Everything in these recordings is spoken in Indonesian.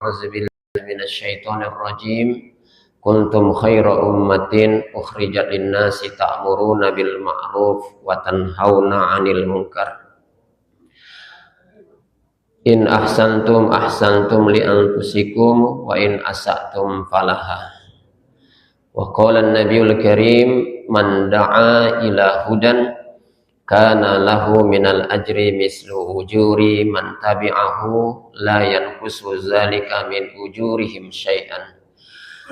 أعوذ بالله من الشيطان الرجيم كنتم خير أمة أخرجت للناس تأمرون بالمعروف وتنهون عن المنكر إن أحسنتم أحسنتم لأنفسكم وإن أسأتم فلها وقال النبي الكريم من دعا إلى هدى kana lahu minal ajri mislu ujuri man tabi'ahu la yanqusu zalika min ujurihim syai'an.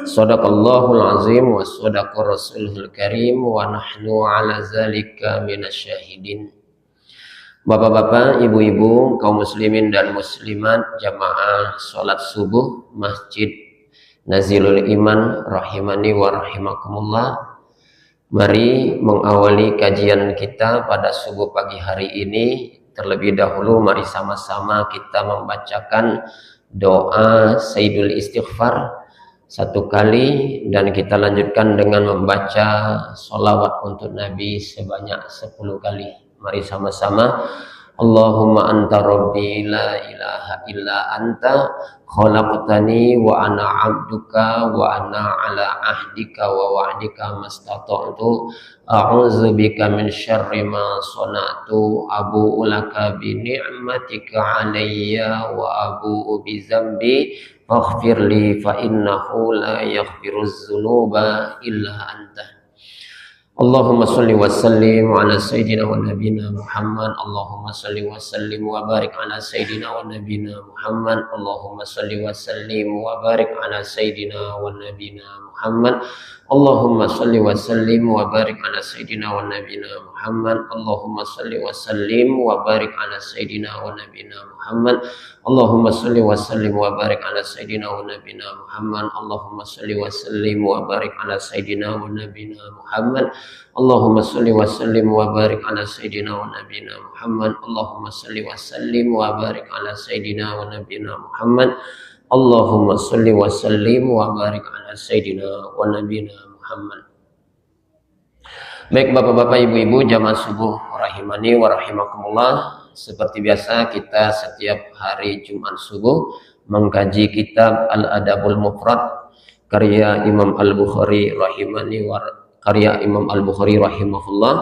Shadaqallahul azim wa shadaqa rasulul karim wa nahnu ala zalika minasyahidin. Bapak-bapak, ibu-ibu, kaum muslimin dan muslimat, jamaah salat subuh Masjid Nazilul Iman rahimani wa rahimakumullah. Mari mengawali kajian kita pada subuh pagi hari ini. Terlebih dahulu mari sama-sama kita membacakan doa Sayyidul Istighfar satu kali, dan kita lanjutkan dengan membaca sholawat untuk Nabi sebanyak 10 kali. Mari sama-sama. Allahumma anta rabbi la ilaha illa anta khalaqtani wa ana abduka wa ana ala ahdika wa wa'dika mastata'tu a'udzu bika min syarri ma sana'tu abu'u laka bi ni'matika alayya wa abu'u bi dzambi faghfirli fa innahu la yaghfiruz dzunuba illa anta. Allahumma salli wa sallim ala sayyidina wa nabina Muhammad. Allahumma salli wa sallim wa barik ala sayyidina wa nabina Muhammad. Allahumma salli wa sallim wa barik ala sayyidina wa nabina Muhammad. Allahumma salli wa sallim wa barik ala sayyidina wa nabina Muhammad. Allahumma salli wa sallim wa barik ala sayyidina wa nabina Muhammad. Allahumma salli wa sallim wa barik ala sayyidina wa nabina Muhammad. Allahumma salli wa sallim wa barik ala sayyidina wa nabina Muhammad. Allahumma salli wa sallim wa barik ala sayyidina wa nabina Muhammad. Allahumma salli wa sallim wa barik ala sayyidina wa nabina Muhammad. Allahumma salli wa sallim wa barik ala sayyidina wa nabina Muhammad. Baik bapak-bapak, ibu-ibu, jamaah subuh rahimani wa rahimakumullah. Seperti biasa kita setiap hari Jumat subuh mengkaji kitab Al-Adabul Mufrad karya Imam Al-Bukhari rahimahullah.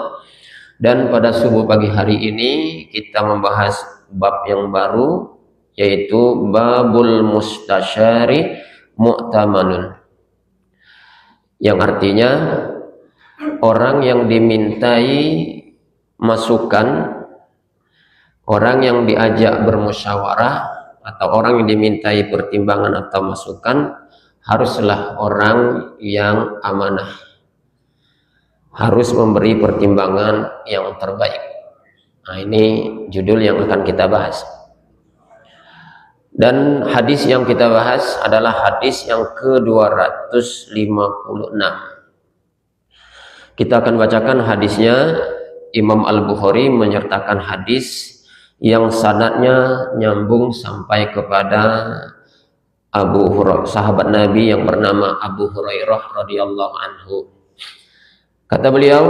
Dan pada subuh pagi hari ini kita membahas bab yang baru, yaitu babul mustasyari mu'tamanun, yang artinya orang yang dimintai masukan, orang yang diajak bermusyawarah, atau orang yang dimintai pertimbangan atau masukan haruslah orang yang amanah, harus memberi pertimbangan yang terbaik. Nah, ini judul yang akan kita bahas. Dan hadis yang kita bahas adalah hadis yang ke-256. Kita akan bacakan hadisnya. Imam Al-Bukhari menyertakan hadis yang sanadnya nyambung sampai kepada Abu Hurairah, sahabat Nabi yang bernama Abu Hurairah radhiyallahu anhu. Kata beliau,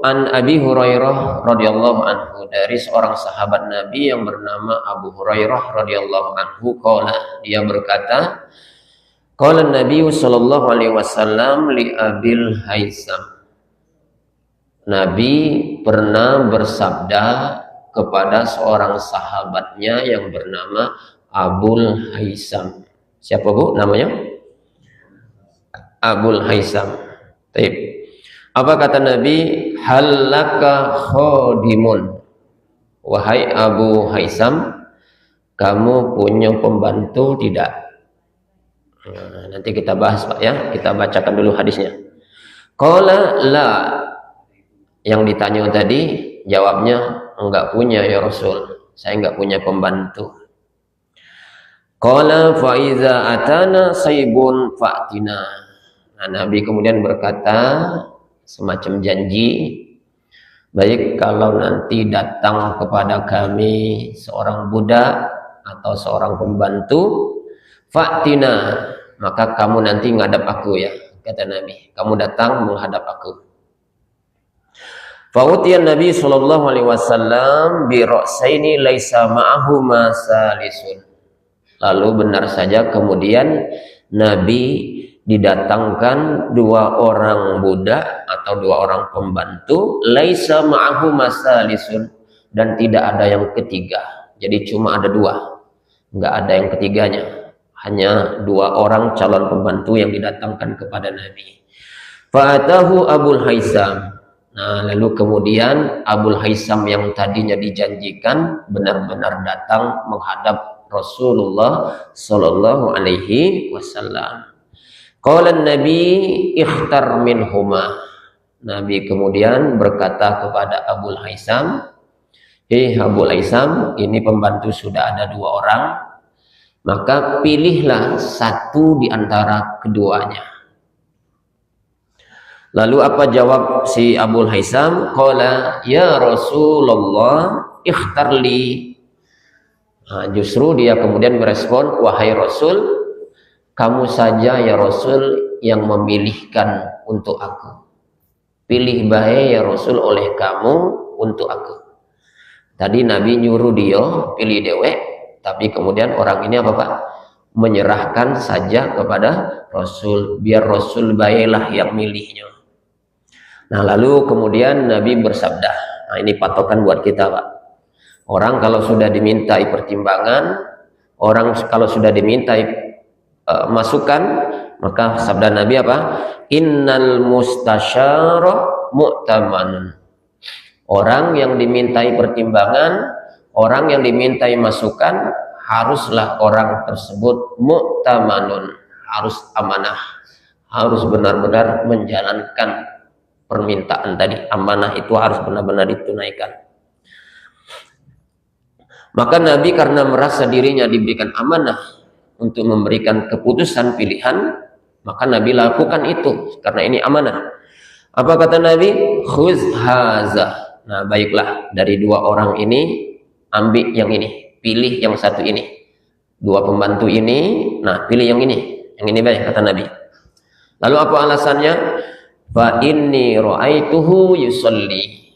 an Abi Hurairah radhiyallahu anhu, dari seorang sahabat Nabi yang bernama Abu Hurairah radhiyallahu anhu, qala, dia berkata, qala Nabi sallallahu alaihi wasallam li Abil Haisam. Nabi pernah bersabda kepada seorang sahabatnya yang bernama Abul Haisam. Siapa Bu namanya? Abul Haisam. Baik. Apa kata Nabi? Halaka khodimun. Wahai Abu Haisam, kamu punya pembantu tidak? Nah, nanti kita bahas Pak ya. Kita bacakan dulu hadisnya. Qala la. Yang ditanya tadi jawabnya, enggak punya ya Rasul. Saya enggak punya pembantu. Qala fa iza atana saibun fa'tina. Nah, Nabi kemudian berkata semacam janji, baik kalau nanti datang kepada kami seorang budak atau seorang pembantu, fa'tina, maka kamu nanti ngadap aku ya, kata Nabi. Kamu datang menghadap aku. Fa'utiyan Nabi sallallahu alaihi wasallam bi ra'saini laisa ma'ahuma salisun. Lalu benar saja kemudian Nabi didatangkan 2 orang budak atau 2 orang pembantu, laisa ma'ahu masalisun, dan tidak ada yang ketiga. Jadi cuma ada 2, nggak ada yang ketiganya. Hanya 2 orang calon pembantu yang didatangkan kepada Nabi. Fa'atahu Abul Haisam. Nah, lalu kemudian Abul Haisam yang tadinya dijanjikan benar-benar datang menghadap Rasulullah Sallallahu Alaihi Wasallam. Qala Nabi ikhtar minhuma. Nabi kemudian berkata kepada Abul Haisam, Abul Haisam, ini pembantu sudah ada 2 orang, maka pilihlah satu di antara keduanya. Lalu apa jawab si Abul Haisam? Qala ya Rasulullah ikhtarli. Nah, justru dia kemudian merespon, wahai Rasul, kamu saja ya Rasul yang memilihkan untuk aku. Pilih baik ya Rasul oleh kamu untuk aku. Tadi Nabi nyuruh dia pilih dewek, tapi kemudian orang ini apa Pak? Menyerahkan saja kepada Rasul, biar Rasul baiklah yang milihnya. Nah, lalu kemudian Nabi bersabda, nah ini patokan buat kita Pak. Orang kalau sudah dimintai pertimbangan, orang kalau sudah dimintai masukan, maka sabda Nabi apa? Innal mustasyara mu'tamanun. Orang yang dimintai pertimbangan, orang yang dimintai masukan, haruslah orang tersebut mu'tamanun, harus amanah, harus benar-benar menjalankan permintaan tadi. Amanah itu harus benar-benar ditunaikan. Maka Nabi karena merasa dirinya diberikan amanah untuk memberikan keputusan pilihan, maka Nabi lakukan itu karena ini amanah. Apa kata Nabi? Khuz haza. Nah, baiklah, dari 2 orang ini ambil yang ini, pilih yang satu ini. 2 pembantu ini, nah pilih yang ini. Yang ini baik, kata Nabi. Lalu apa alasannya? Fa inni ra'aituhu yusolli.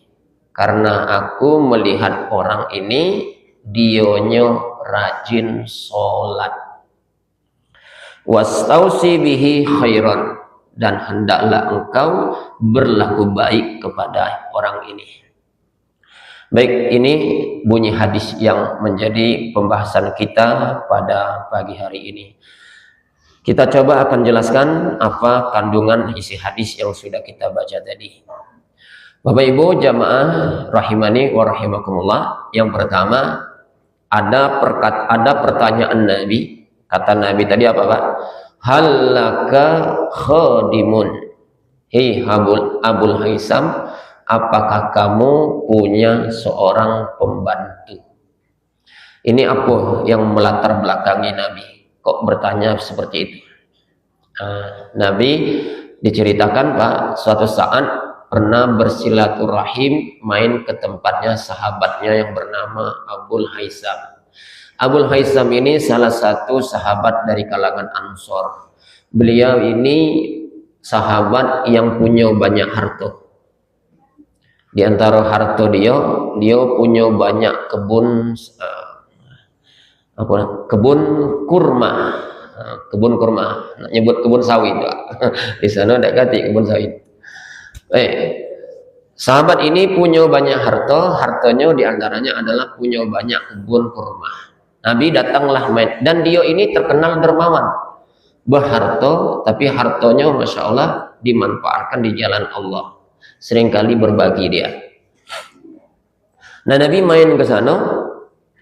Karena aku melihat orang ini dionyo rajin sholat. Wastausi bihi khairan, dan hendaklah engkau berlaku baik kepada orang ini. Baik, ini bunyi hadis yang menjadi pembahasan kita pada pagi hari ini. Kita coba akan jelaskan apa kandungan isi hadis yang sudah kita baca tadi. Bapak Ibu jamaah rahimani wa rahimakumullah. Yang pertama, ada pertanyaan Nabi. Kata Nabi tadi apa Pak? Halaka khadimun. Abul Haisam, apakah kamu punya seorang pembantu? Ini apa yang melatar belakangi Nabi? Kok bertanya seperti itu? Nabi diceritakan Pak, suatu saat pernah bersilaturahim main ke tempatnya sahabatnya yang bernama Abul Haisam. Abul Haisam ini salah satu sahabat dari kalangan Ansor. Beliau ini sahabat yang punya banyak harta. Di antara harta dia punya banyak kebun kurma. Kebun kurma, nyebut kebun sawit Pak. Di sana ada kati kebun sawit. Sahabat ini punya banyak hartanya diantaranya adalah punya banyak kebun kurma. Nabi datanglah main, dan dia ini terkenal dermawan, berharta, tapi hartanya masya Allah dimanfaatkan di jalan Allah. Seringkali berbagi dia. Nah, Nabi main ke sana.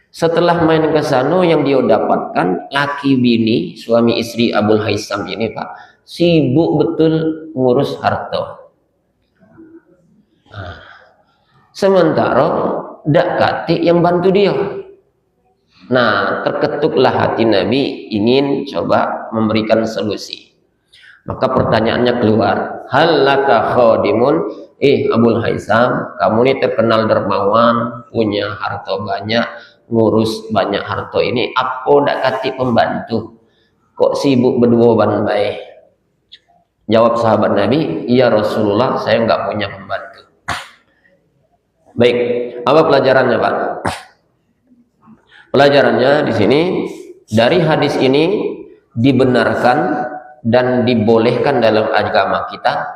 Setelah main ke sana, yang dia dapatkan laki bini, suami istri Abul Haisam ini Pak, sibuk betul ngurus harta. Nah, sementara dak kati yang bantu dia. Nah, terketuklah hati Nabi ingin coba memberikan solusi. Maka pertanyaannya keluar, halaka khadimun? Abul Haisam, kamu ini terkenal dermawan, punya harta banyak, ngurus banyak harta ini, apa ndak kati pembantu? Kok sibuk berdua baik? Jawab sahabat Nabi, iya Rasulullah, saya nggak punya pembantu. Baik, apa pelajarannya Pak? Pelajarannya di sini, Dari hadis ini dibenarkan dan dibolehkan dalam agama kita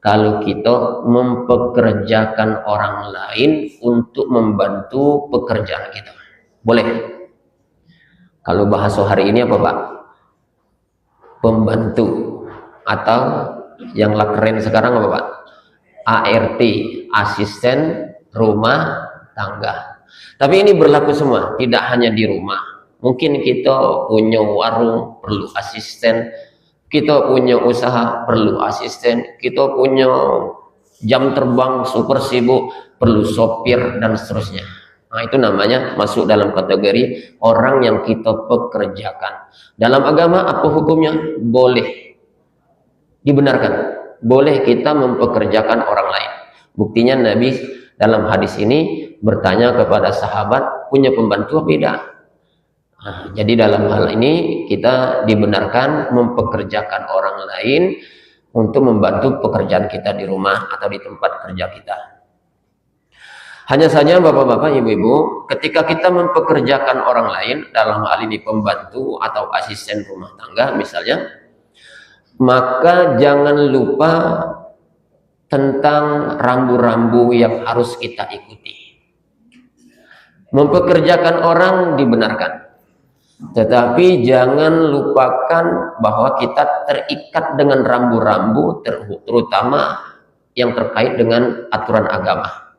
kalau kita mempekerjakan orang lain untuk membantu pekerjaan kita. Boleh. Kalau bahasa hari ini apa, Pak? Pembantu, atau yang keren sekarang apa, Pak? ART, asisten rumah tangga. Tapi ini berlaku semua, tidak hanya di rumah. Mungkin kita punya warung, perlu asisten. Kita punya usaha, perlu asisten. Kita punya jam terbang super sibuk, perlu sopir dan seterusnya. Nah, itu namanya masuk dalam kategori orang yang kita pekerjakan. Dalam agama apa hukumnya? Boleh. Dibenarkan. Boleh kita mempekerjakan orang lain. Buktinya Nabi dalam hadis ini bertanya kepada sahabat, punya pembantu apa tidak? Nah, jadi dalam hal ini kita dibenarkan mempekerjakan orang lain untuk membantu pekerjaan kita di rumah atau di tempat kerja kita. Hanya saja bapak-bapak, ibu-ibu, ketika kita mempekerjakan orang lain, dalam hal ini pembantu atau asisten rumah tangga misalnya, maka jangan lupa tentang rambu-rambu yang harus kita ikuti. Mempekerjakan orang dibenarkan. Tetapi jangan lupakan bahwa kita terikat dengan rambu-rambu, terutama yang terkait dengan aturan agama.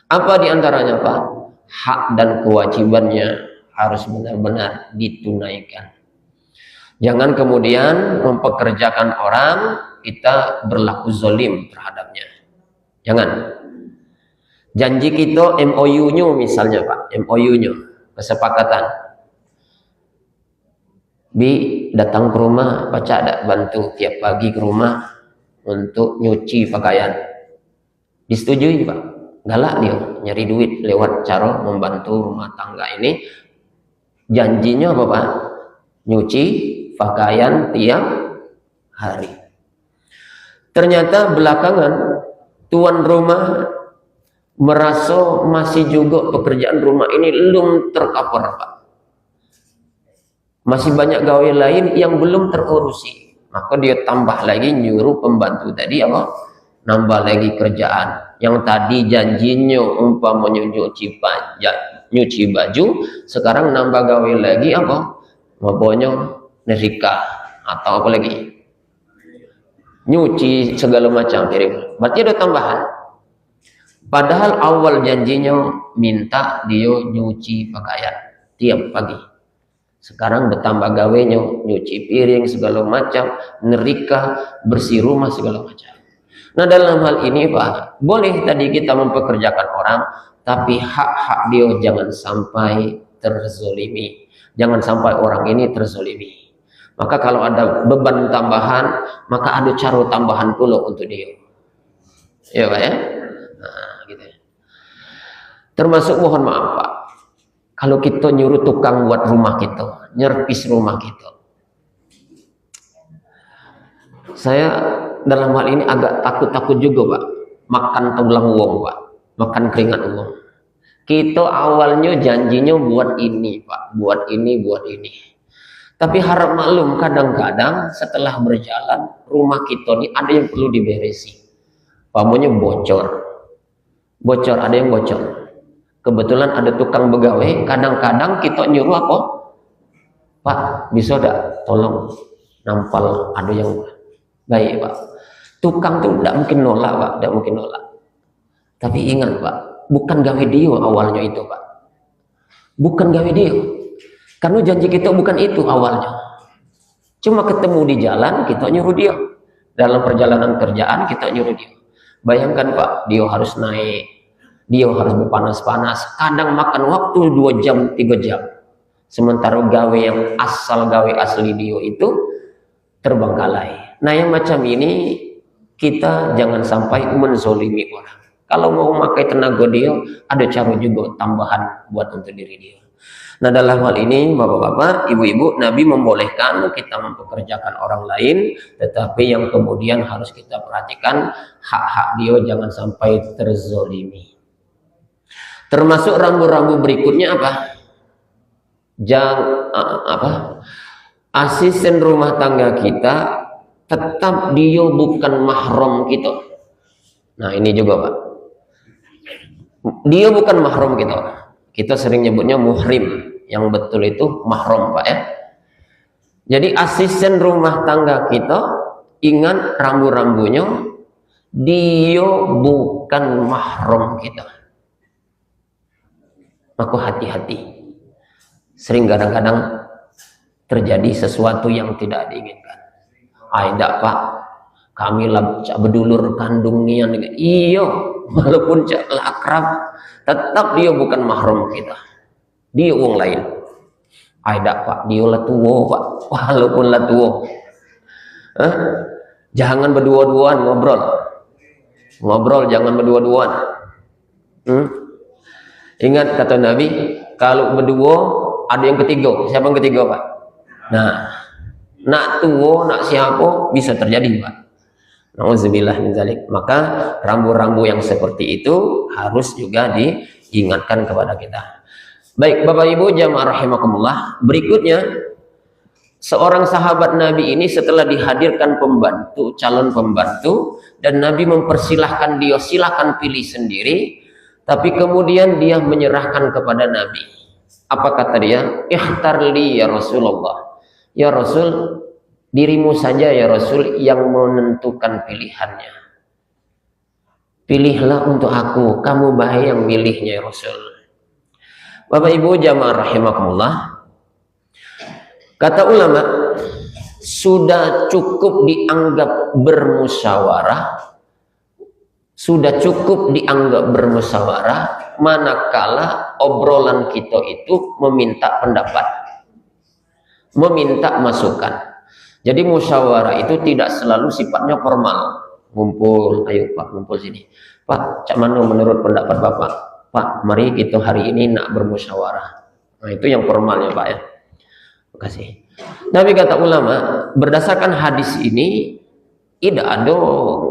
Apa diantaranya, Pak? Hak dan kewajibannya harus benar-benar ditunaikan. Jangan kemudian mempekerjakan orang, kita berlaku zalim terhadapnya. Jangan. Janji kita MOU-nya misalnya, Pak, MOU-nya, kesepakatan. Bi datang ke rumah, baca ada bantu tiap pagi ke rumah untuk nyuci pakaian. Disetujui, Pak. Galak dia nyari duit lewat cara membantu rumah tangga ini. Janjinya apa, Pak? Nyuci pakaian tiap hari. Ternyata belakangan tuan rumah merasa masih juga pekerjaan rumah ini belum tercover, Pak. Masih banyak gawe lain yang belum terurusi. Maka dia tambah lagi nyuruh pembantu tadi apa? Nambah lagi kerjaan. Yang tadi janjinya umpamanya nyuci baju, sekarang nambah gawe lagi apa? Mabonyo nerika atau apa lagi? Nyuci segala macam. Berarti ada tambahan. Padahal awal janjinya minta dia nyuci pakaian tiap pagi. Sekarang bertambah gawenya, nyuci piring segala macam, nerika, bersih rumah segala macam. Nah, dalam hal ini, Pak, boleh tadi kita mempekerjakan orang, tapi hak-hak dia jangan sampai terzolimi. Jangan sampai orang ini terzolimi. Maka kalau ada beban tambahan, maka ada cara tambahan pula untuk dia. Ya, Pak ya? Nah, gitu. Termasuk mohon maaf, Pak. Kalau kita nyuruh tukang buat rumah kita, nyerpis rumah kita. Saya dalam hal ini agak takut-takut juga, Pak. Makan tulang uang, Pak. Makan keringat uang. Kita awalnya janjinya buat ini, Pak. Buat ini, buat ini. Tapi harap maklum, kadang-kadang setelah berjalan, rumah kita ini ada yang perlu diberesi. Pamunya bocor. Bocor, ada yang bocor. Kebetulan ada tukang begawai, kadang-kadang kita nyuruh apa? Pak, bisa enggak tolong nampal, ada yang baik, Pak. Tukang tuh enggak mungkin nolak, Pak, enggak mungkin nolak. Tapi ingat, Pak, bukan gawe dia awalnya itu, Pak. Bukan gawe dia. Karena janji kita bukan itu awalnya. Cuma ketemu di jalan, kita nyuruh dia. Dalam perjalanan kerjaan, kita nyuruh dia. Bayangkan, Pak, dia harus naik. Dia harus berpanas-panas, kadang makan waktu 2 jam, 3 jam. Sementara gawe yang asal gawe asli dia itu terbengkalai. Nah, yang macam ini kita jangan sampai menzolimi orang. Kalau mau memakai tenaga dia, ada cara juga tambahan buat untuk diri dia. Nah, dalam hal ini bapak-bapak, ibu-ibu, Nabi membolehkan kita mempekerjakan orang lain, tetapi yang kemudian harus kita perhatikan hak-hak dia jangan sampai terzolimi. Termasuk rambu-rambu berikutnya apa? asisten rumah tangga kita tetap dia bukan mahram kita. Nah ini juga Pak, dia bukan mahram kita. Kita sering nyebutnya muhrim, yang betul itu mahram Pak ya. Jadi asisten rumah tangga kita, ingat rambu-rambunya, dia bukan mahram kita. Maka hati-hati. Sering kadang-kadang terjadi sesuatu yang tidak diinginkan. Tidak Pak, kami lah bedulur kandung nian. Iya, walaupun cak akrab, tetap dia bukan mahram kita. Dia orang lain. Tidak Pak, dia lah tua Pak, walaupun lah tua. Jangan berdua-duaan ngobrol, jangan berdua-duaan. Ingat kata Nabi, kalau berdua ada yang ketiga. Siapa yang ketiga Pak? Nah, nak tua, nak siapa bisa terjadi Pak. Nauzubillah min dzalik. Maka rambu-rambu yang seperti itu harus juga diingatkan kepada kita. Baik Bapak Ibu jamaah rahimakumullah, berikutnya seorang sahabat Nabi ini setelah dihadirkan pembantu, calon pembantu, dan Nabi mempersilahkan dia, silahkan pilih sendiri, tapi kemudian dia menyerahkan kepada Nabi. Apa kata dia? Ikhtar li ya Rasulullah. Ya Rasul, dirimu saja ya Rasul yang menentukan pilihannya. Pilihlah untuk aku, kamu baik yang milihnya ya Rasul. Bapak Ibu jamaah rahimakumullah, kata ulama, sudah cukup dianggap bermusyawarah, manakala obrolan kita itu meminta pendapat, meminta masukan. Jadi musyawarah itu tidak selalu sifatnya formal. Ngumpul, ayo Pak, ngumpul sini. Pak, cak mana menurut pendapat Bapak? Pak, mari kita hari ini nak bermusyawarah. Nah itu yang formalnya Pak ya. Terima kasih. Nabi kata ulama, berdasarkan hadis ini, tidak ada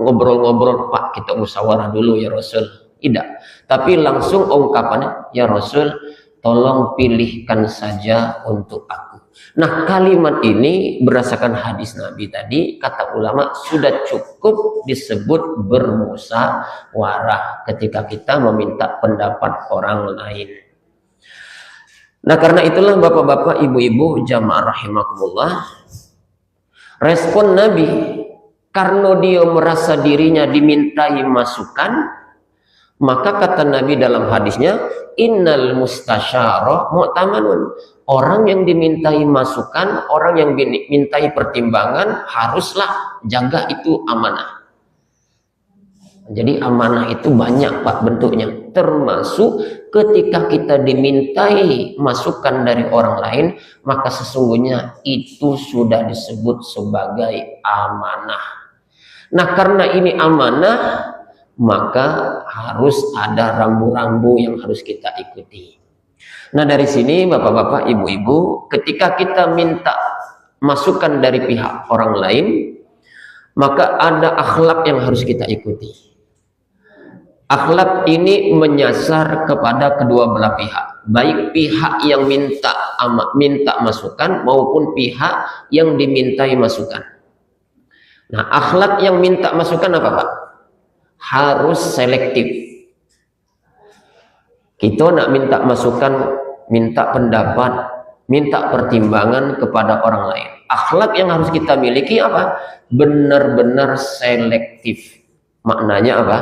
ngobrol-ngobrol Pak, kita musyawarah dulu ya Rasul. Tidak. Tapi langsung ungkapannya, ya Rasul, tolong pilihkan saja untuk aku. Nah kalimat ini berdasarkan hadis Nabi tadi, kata ulama sudah cukup disebut bermusyawarah ketika kita meminta pendapat orang lain. Nah karena itulah bapak-bapak, ibu-ibu jamaah rahimakumullah, respon Nabi karena dia merasa dirinya dimintai masukan, maka kata Nabi dalam hadisnya, innal mustasyara mu'tamanun. Orang yang dimintai masukan, orang yang dimintai pertimbangan, haruslah jaga itu amanah. Jadi amanah itu banyak Pak bentuknya, termasuk ketika kita dimintai masukan dari orang lain, maka sesungguhnya itu sudah disebut sebagai amanah. Nah karena ini amanah, maka harus ada rambu-rambu yang harus kita ikuti. Nah dari sini bapak-bapak, ibu-ibu, ketika kita minta masukan dari pihak orang lain, maka ada akhlak yang harus kita ikuti. Akhlak ini menyasar kepada kedua belah pihak, baik pihak yang minta masukan maupun pihak yang dimintai masukan. Nah akhlak yang minta masukan apa Pak? Harus selektif. Kita nak minta masukan, minta pendapat, minta pertimbangan kepada orang lain. Akhlak yang harus kita miliki apa? Benar-benar selektif. Maknanya apa?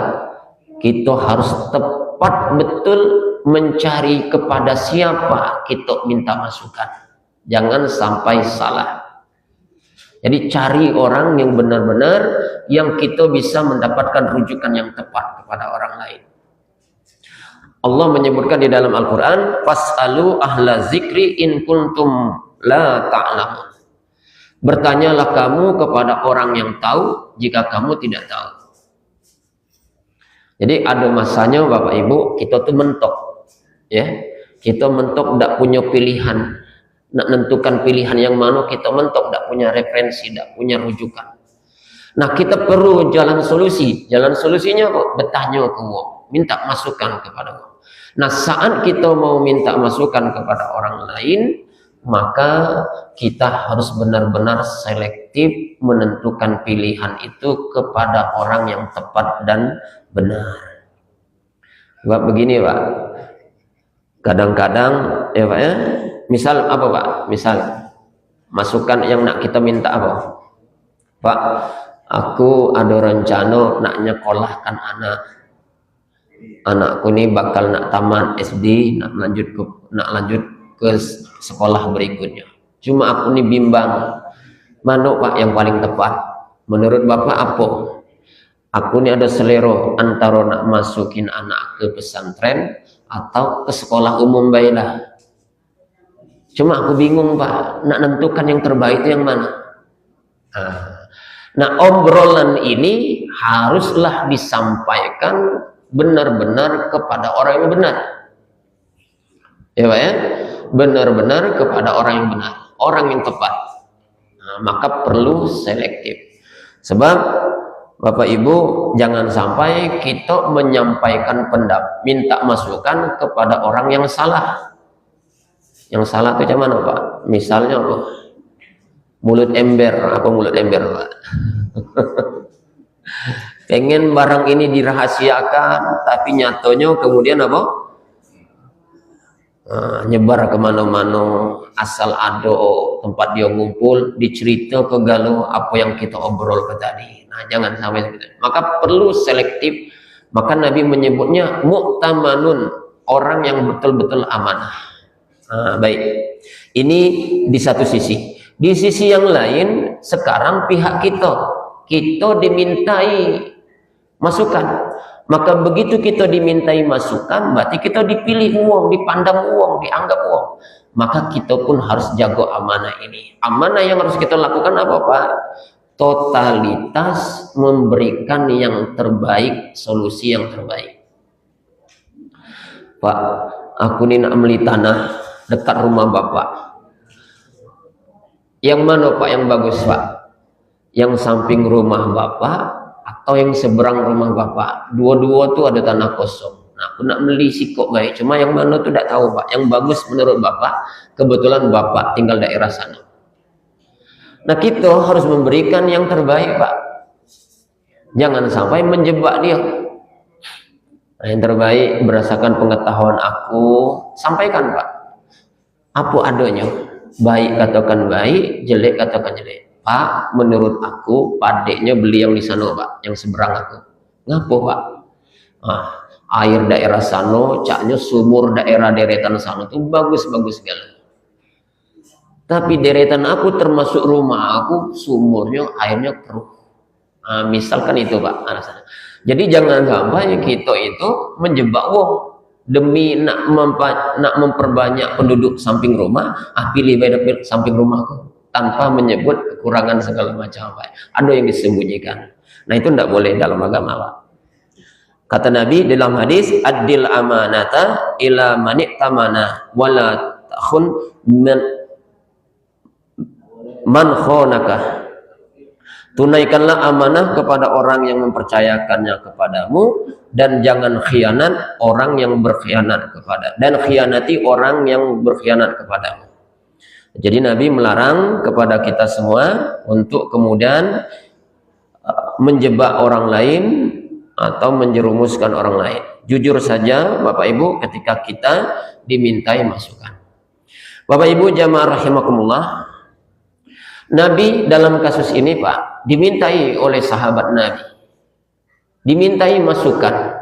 Kita harus tepat betul mencari kepada siapa kita minta masukan. Jangan sampai salah. Jadi cari orang yang benar-benar yang kita bisa mendapatkan rujukan yang tepat kepada orang lain. Allah menyebutkan di dalam Al-Quran, fas'alu ahla zikri in kuntum la ta'lamun. Bertanyalah kamu kepada orang yang tahu jika kamu tidak tahu. Jadi ada masanya Bapak Ibu kita tuh mentok, ya. Kita mentok, tidak punya pilihan. Nak menentukan pilihan yang mana, kita mentok, tidak punya referensi, tidak punya rujukan. Nah kita perlu jalan solusi. Jalan solusinya bertanya ke wong, minta masukan kepada wong. Nah saat kita mau minta masukan kepada orang lain, maka kita harus benar-benar selektif menentukan pilihan itu kepada orang yang tepat dan benar. Pak, begini Pak, kadang-kadang ya Pak ya, misal apa Pak, misal masukan yang nak kita minta apa, Pak, aku ada rencana nak nyekolahkan anakku ini bakal nak tamat SD, nak lanjut ke sekolah berikutnya. Cuma aku ini bimbang, mana Pak yang paling tepat? Menurut Bapak apa? Aku ini ada selera antara nak masukin anak ke pesantren atau ke sekolah umum baiklah. Cuma aku bingung Pak, nak nentukan yang terbaik itu yang mana? Nah, obrolan ini haruslah disampaikan benar-benar kepada orang yang benar. Ya Pak ya? Benar-benar kepada orang yang benar, orang yang tepat. Nah, maka perlu selektif. Sebab Bapak Ibu, jangan sampai kita menyampaikan pendapat, minta masukan kepada orang yang salah. Yang salah itu macam mana Pak? Misalnya apa? Mulut ember, apa mulut ember Pak? Pengen barang ini dirahasiakan, tapi nyatonya kemudian apa? Nyebar kemana-mana, asal ada tempat dia ngumpul, dicerita ke galau apa yang kita obrol ke tadi. Nah, jangan sampai seperti itu. Maka perlu selektif. Maka Nabi menyebutnya mu'tamanun, orang yang betul-betul amanah. Baik, ini di satu sisi. Di sisi yang lain, sekarang pihak kita dimintai masukan. Maka begitu kita dimintai masukan, berarti kita dipilih uang, dipandang uang, dianggap uang. Maka kita pun harus jaga amanah ini. Amanah yang harus kita lakukan apa Pak? Totalitas memberikan yang terbaik, solusi yang terbaik. Pak, aku ini nak beli tanah dekat rumah Bapak. Yang mana Pak yang bagus Pak? Yang samping rumah Bapak atau yang seberang rumah Bapak? Dua-dua tuh ada tanah kosong. Nah, aku nak beli si kok baik, cuma yang mana tuh tidak tahu Pak. Yang bagus menurut Bapak, kebetulan Bapak tinggal daerah sana. Nah, kita harus memberikan yang terbaik Pak. Jangan sampai menjebak dia. Nah, yang terbaik berdasarkan pengetahuan aku, sampaikan Pak. Apa adanya, baik katakan baik, jelek katakan jelek. Pak, menurut aku padeknya beli yang di sana Pak, yang seberang aku. Ngapa Pak? Air daerah sana, caknya sumur daerah deretan sana tuh bagus-bagus sekali. Tapi deretan aku termasuk rumah aku, sumurnya airnya keruh. Misalkan itu Pak alasannya. Jadi jangan sampai kita itu menjebak wong demi nak memperbanyak penduduk samping rumah, pilih baik samping rumahku tanpa menyebut kekurangan segala macam Pak. Ada yang disembunyikan. Nah, itu tidak boleh dalam agama Pak. Kata Nabi dalam hadis, adil amanata ila mani'tamana wala takhun man khonaka. Tunaikanlah amanah kepada orang yang mempercayakannya kepadamu, dan jangan khianat orang yang berkhianat dan khianati orang yang berkhianat kepadamu. Jadi Nabi melarang kepada kita semua untuk kemudian menjebak orang lain atau menjerumuskan orang lain. Jujur saja Bapak Ibu ketika kita dimintai masukan. Bapak Ibu jamaah rahimakumullah, Nabi dalam kasus ini Pak dimintai oleh sahabat Nabi, dimintai masukan.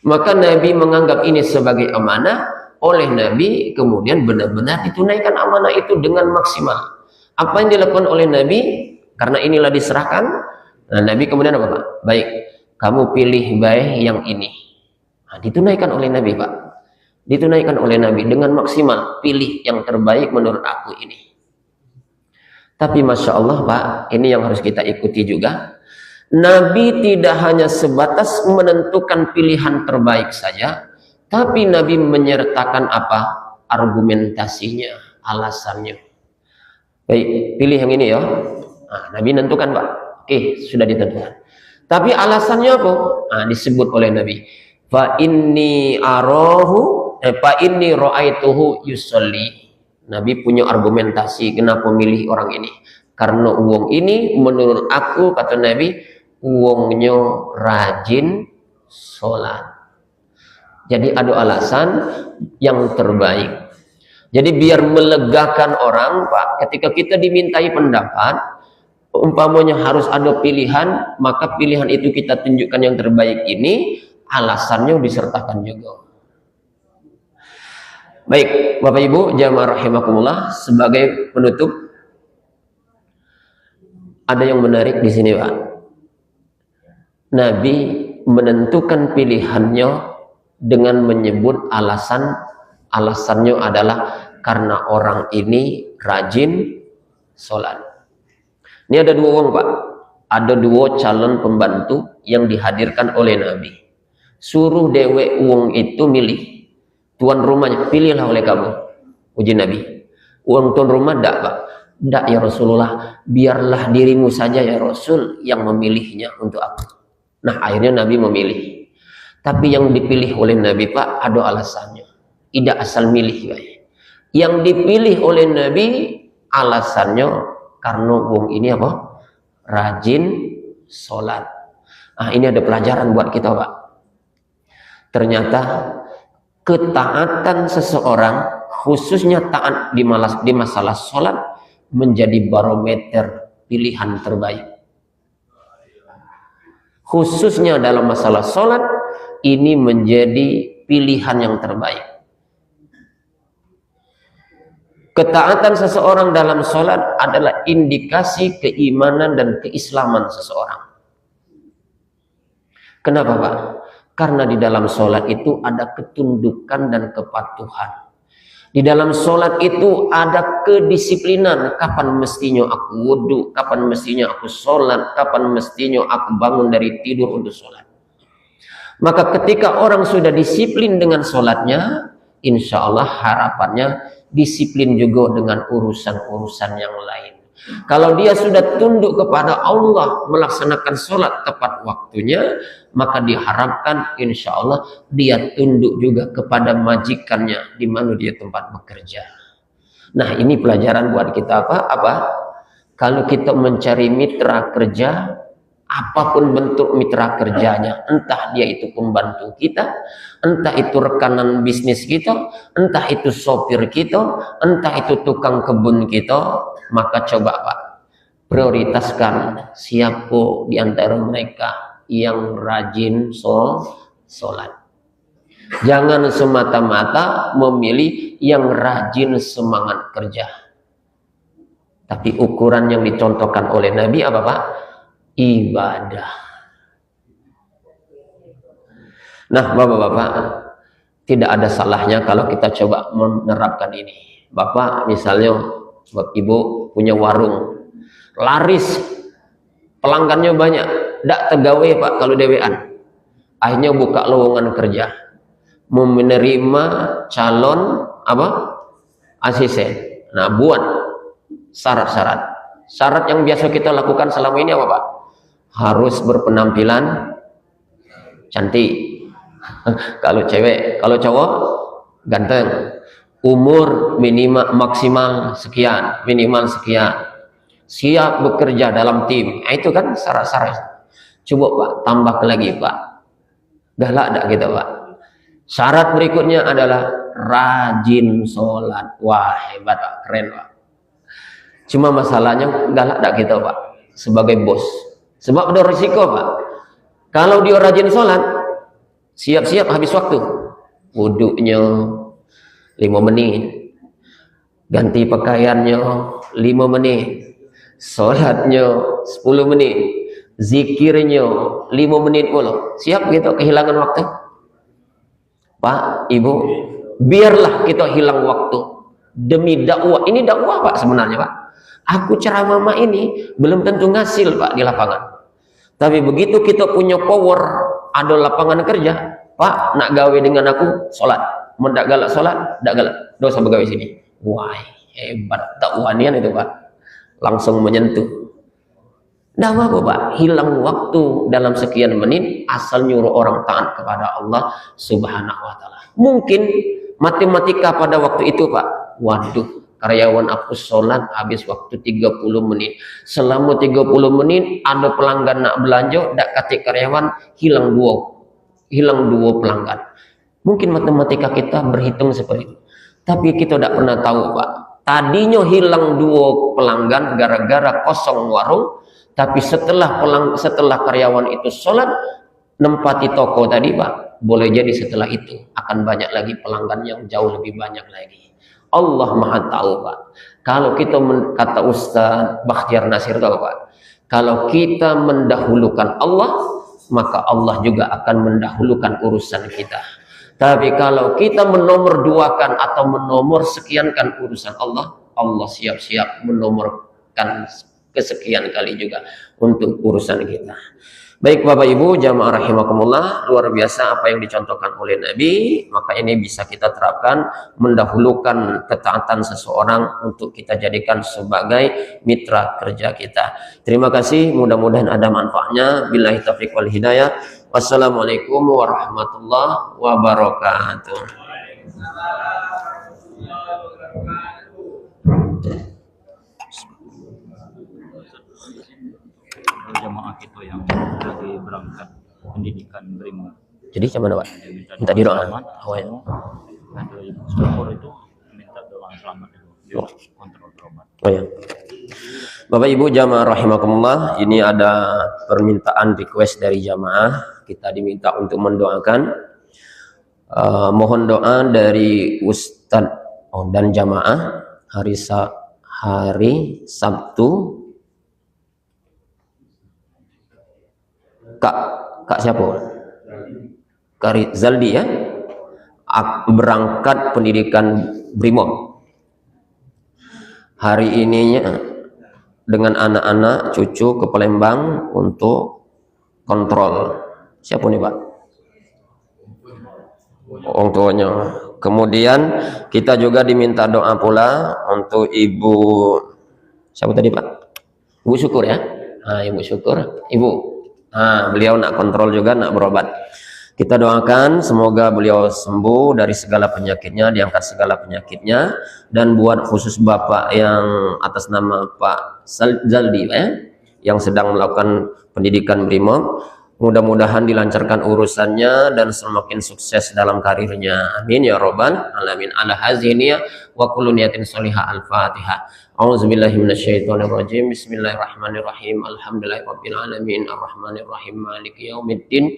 Maka Nabi menganggap ini sebagai amanah. Oleh Nabi kemudian benar-benar ditunaikan amanah itu dengan maksimal. Apa yang dilakukan oleh Nabi? Karena inilah diserahkan. Nah, Nabi kemudian apa Pak? Baik, kamu pilih baik yang ini. Nah, ditunaikan oleh Nabi Pak. Ditunaikan oleh Nabi dengan maksimal. Pilih yang terbaik menurut aku ini. Tapi Masya Allah Pak, ini yang harus kita ikuti juga. Nabi tidak hanya sebatas menentukan pilihan terbaik saja, tapi Nabi menyertakan apa? Argumentasinya, alasannya. Baik, pilih yang ini ya. Nah, Nabi nentukan Pak. Oke, sudah ditentukan. Tapi alasannya apa? Nah, disebut oleh Nabi. Fa inni ra'aituhu yusolli. Nabi punya argumentasi kenapa milih orang ini. Karena uang ini menurut aku, kata Nabi, uangnya rajin sholat. Jadi ada alasan yang terbaik. Jadi biar melegakan orang, Pak, ketika kita dimintai pendapat, umpamanya harus ada pilihan, maka pilihan itu kita tunjukkan yang terbaik ini, alasannya disertakan juga. Baik, Bapak Ibu jamaah rahimakumullah, sebagai penutup ada yang menarik di sini, Pak. Nabi menentukan pilihannya dengan menyebut alasannya adalah karena orang ini rajin sholat. Ini ada dua orang, Pak. Ada dua calon pembantu yang dihadirkan oleh Nabi. Suruh dewe uang itu milih. Tuan rumahnya, pilihlah oleh kamu. Uji Nabi. Uang tuan rumah, enggak, Pak. Enggak ya Rasulullah. Biarlah dirimu saja ya Rasul yang memilihnya untuk aku. Nah, akhirnya Nabi memilih. Tapi yang dipilih oleh Nabi, Pak, ada alasannya. Tidak asal milih, Pak. Yang dipilih oleh Nabi alasannya karena wong ini apa? Rajin sholat. Nah, ini ada pelajaran buat kita, Pak. Ternyata ketaatan seseorang, khususnya taat di masalah sholat, menjadi barometer pilihan terbaik. Khususnya dalam masalah sholat, ini menjadi pilihan yang terbaik. Ketaatan seseorang dalam sholat adalah indikasi keimanan dan keislaman seseorang. Kenapa, Pak? Karena di dalam sholat itu ada ketundukan dan kepatuhan. Di dalam sholat itu ada kedisiplinan. Kapan mestinya aku wudhu, kapan mestinya aku sholat, kapan mestinya aku bangun dari tidur untuk sholat. Maka ketika orang sudah disiplin dengan sholatnya, insya Allah harapannya disiplin juga dengan urusan-urusan yang lain. Kalau dia sudah tunduk kepada Allah, melaksanakan sholat tepat waktunya, maka diharapkan insya Allah dia tunduk juga kepada majikannya di mana dia tempat bekerja. Nah, ini pelajaran buat kita apa? Kalau kita mencari mitra kerja, apapun bentuk mitra kerjanya, entah dia itu pembantu kita, entah itu rekanan bisnis kita, entah itu sopir kita, entah itu tukang kebun kita, maka coba, Pak, prioritaskan siapa di antara mereka yang rajin sholat. Jangan semata-mata memilih yang rajin semangat kerja. Tapi ukuran yang dicontohkan oleh Nabi apa, Pak? Ibadah. Nah, Bapak-bapak, tidak ada salahnya kalau kita coba menerapkan ini. Bapak misalnya, Bapak Ibu punya warung, laris, pelanggannya banyak, tidak tergawe, Pak, kalau dewean. Akhirnya buka lowongan kerja, menerima calon asisten. Nah, buat syarat-syarat. Syarat yang biasa kita lakukan selama ini apa, Pak? Harus berpenampilan cantik. Kalau cewek, kalau cowok ganteng. Umur maksimal sekian, minimal sekian. Siap bekerja dalam tim. Nah, itu kan syarat-syarat. Coba, Pak, tambah lagi, Pak. Galak tak kita, Pak? Syarat berikutnya adalah rajin sholat. Wah, hebat, Pak. Keren, Pak. Cuma masalahnya galak tak kita, Pak, sebagai bos. Sebab ada risiko, Pak. Kalau dia rajin sholat, siap-siap habis waktu. Wuduknya 5 menit. Ganti pakaiannya 5 menit. Sholatnya 10 menit. Zikirnya 5 menit pula. Siap gitu kehilangan waktu? Pak, Ibu, biarlah kita hilang waktu demi dakwah. Ini dakwah, Pak, sebenarnya, Pak. Aku ceramah ini belum tentu ngasil, Pak, di lapangan. Tapi begitu kita punya power, ada lapangan kerja, Pak, nak gawe dengan aku, sholat. Mendak galak sholat, dak galak, dosa begawe sini. Wah, hebat dakwahnya itu, Pak. Langsung menyentuh. Nggak apa-apa, Pak, hilang waktu dalam sekian menit, asal nyuruh orang taat kepada Allah Subhanahu wa Ta'ala. Mungkin matematika pada waktu itu, Pak, waduh, karyawan aku sholat habis waktu 30 menit. Selama 30 menit ada pelanggan nak belanja, dak kata karyawan hilang dua pelanggan. Mungkin matematika kita berhitung seperti itu. Tapi kita tidak pernah tahu, Pak. Tadinya hilang 2 pelanggan gara-gara kosong warung, tapi setelah karyawan itu sholat nempati toko tadi, Pak, boleh jadi setelah itu akan banyak lagi pelanggan yang jauh lebih banyak lagi. Allah Maha tahu, Pak. Kalau kita kata Ustaz Bakhtiar Nasir tahu, Pak, kalau kita mendahulukan Allah, maka Allah juga akan mendahulukan urusan kita. Tapi kalau kita menomorduakan atau menomor sekiankan urusan Allah, Allah siap-siap menomorkan kesekian kali juga untuk urusan kita. Baik Bapak Ibu jamaah rahimakumullah, luar biasa apa yang dicontohkan oleh Nabi. Maka ini bisa kita terapkan, mendahulukan ketaatan seseorang untuk kita jadikan sebagai mitra kerja kita. Terima kasih, mudah-mudahan ada manfaatnya. Billahi taufiq wal hidayah. Wassalamualaikum warahmatullahi wabarakatuh. Jamaah kita yang lagi berangkat pendidikan BRIMO. Jadi cuman Pak? Minta di doa. Ada yang syukur itu minta doa selamat itu. Kontrol berobat. Oh ya. Bapak Ibu jamaah rahimakumullah, ini ada permintaan request dari jamaah. Kita diminta untuk mendoakan. Mohon doa dari Ustadz dan jamaah hari Sabtu. Kak siapa? Kak Zaldi ya, berangkat pendidikan BRIMO. Hari ininya dengan anak-anak cucu ke Palembang untuk kontrol. Siapa nih Pak? Orang tuanya. Kemudian kita juga diminta doa pula untuk Ibu siapa tadi Pak? Ibu Syukur ya. Ibu Syukur, Ibu. Beliau nak kontrol juga, nak berobat. Kita doakan semoga beliau sembuh dari segala penyakitnya, diangkat segala penyakitnya, dan buat khusus Bapak yang atas nama Pak Zaldi yang sedang melakukan pendidikan BRIMO, mudah-mudahan dilancarkan urusannya dan semakin sukses dalam karirnya. Amin ya robbal alamin. Ala haziniyah wa kullu niyatin sholihah. Al-Fatihah. A'udzubillahi minasyaitonirrajim. Bismillahirrahmanirrahim. Alhamdulillahirabbil alamin arrahmanirrahim maliki yaumiddin.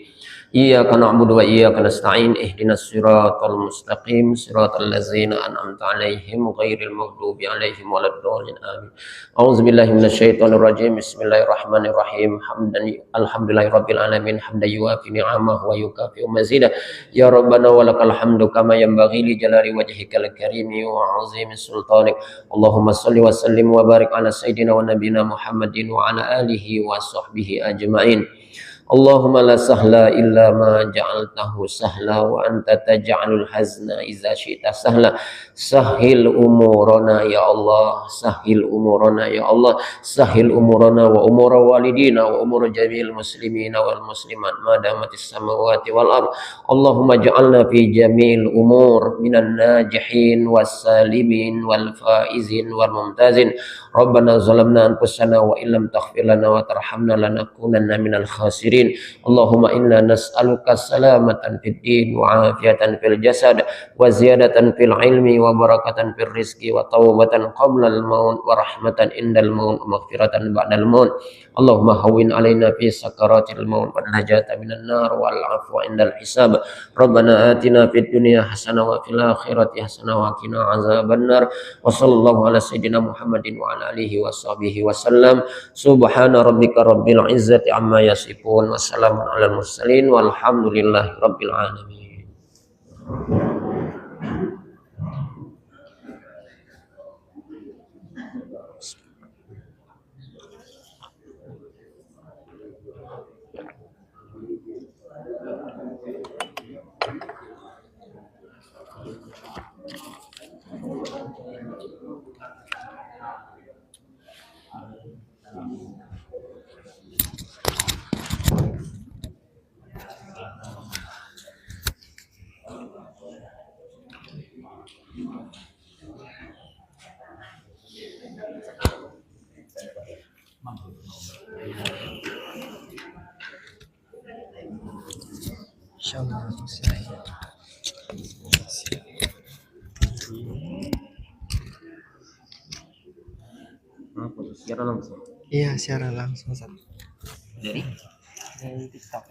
Iyyaka na'budu wa iyyaka nasta'in. Ihdinas siratal mustaqim siratal ladzina an'amta 'alaihim ghairil maghdubi 'alaihim waladdallin. Amin. A'udzubillahi minasyaitonirrajim. Bismillahirrahmanirrahim. Alhamdulillahirabbil alamin hamdan yuwafi ni'amahu wa yukafi mazidah. Ya Rabbana walakal hamdu kama yanbaghi li jalali wajhikal karimi wa 'azimi sultanik. Allahumma shalli wa sallim wa barik ala sayyidina wa nabiyina Muhammadin wa ala alihi wa sahbihi ajma'in. Allahumma la sahla illa ma ja'altahu sahla wa anta taj'alul hazna idza syi'ta sahla. Sahil umurana ya Allah, sahil umurana ya Allah, sahil umurana wa umura walidina wa umur jami'il muslimina wal muslimat ma damatis samawati wal ard. Allahumma ja'alna fi jami'il umur minan najihin was salimin wal faizin wal mumtazin. Rabbana zalamna anfusana wa illam taghfir lana wa tarhamna lanakunanna minal khasirin. Allahumma inna nas'aluka salamatan fid din wa afiatan fil jasad wa ziyadatan fil ilmi wa barakatan fil rizqi wa taubatan qabla al maut wa rahmatan indal maut wa maghfiratan ba'dal maut. Allahumma hawwin alaina fi sakaratil maut wa najata minan nar wal afwa indal hisab. Rabbana atina fid dunya hasanah wa fil akhirati hasanah wa qina azabannar. Wa sallallahu ala sayyidina Muhammadin wa ala alihi wa sahbihi wasallam. Subhana rabbika rabbil izzati amma yasifun. Wassalamun ala mursalin walhamdulillahi rabbil alamin. Insyaallah saya. Secara langsung Iya, secara langsung Ustaz. Dari Dari TikTok.